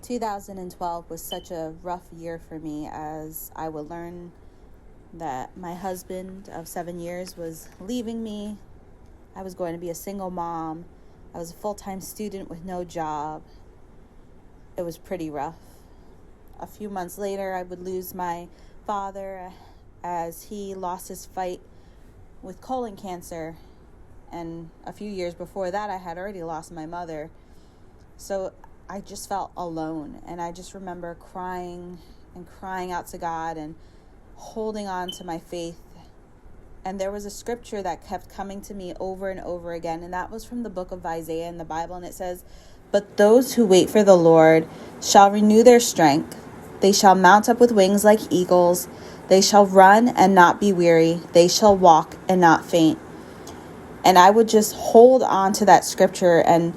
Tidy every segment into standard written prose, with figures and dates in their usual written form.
2012 was such a rough year for me as I would learn that my husband of 7 years was leaving me. I was going to be a single mom. I was a full-time student with no job. It was pretty rough. A few months later, I would lose my father as he lost his fight with colon cancer. And a few years before that, I had already lost my mother. So I just felt alone. And I just remember crying out to God and holding on to my faith. And there was a scripture that kept coming to me over and over again. And that was from the book of Isaiah in the Bible. And it says, "But those who wait for the Lord shall renew their strength. They shall mount up with wings like eagles. They shall run and not be weary. They shall walk and not faint." And I would just hold on to that scripture, and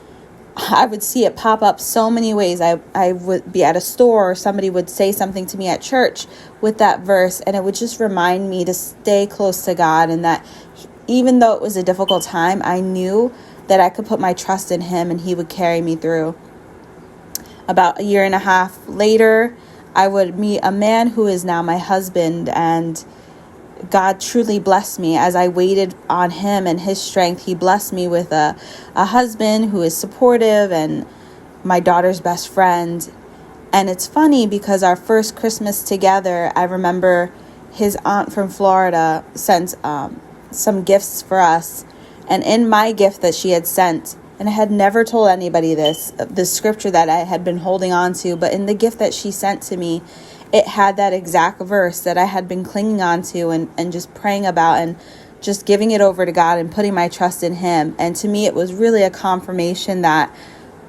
I would see it pop up so many ways. I would be at a store, or somebody would say something to me at church with that verse, and it would just remind me to stay close to God, and that even though it was a difficult time, I knew that I could put my trust in Him and He would carry me through. About a year and a half later, I would meet a man who is now my husband, and God truly blessed me as I waited on Him and His strength. He blessed me with a husband who is supportive and my daughter's best friend. And it's funny because our first Christmas together, I remember his aunt from Florida sent some gifts for us. And in my gift that she had sent, and I had never told anybody this scripture that I had been holding on to, but in the gift that she sent to me, it had that exact verse that I had been clinging on to and just praying about and just giving it over to God and putting my trust in Him. And to me, it was really a confirmation that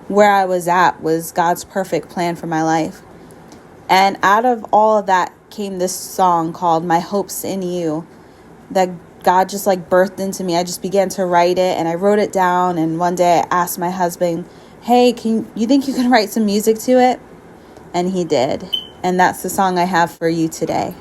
where I was at was God's perfect plan for my life. And out of all of that came this song called "My Hope's in You" that God just birthed into me. I just began to write it, and I wrote it down. And one day I asked my husband, "Hey, you think you can write some music to it?" And he did. And that's the song I have for you today.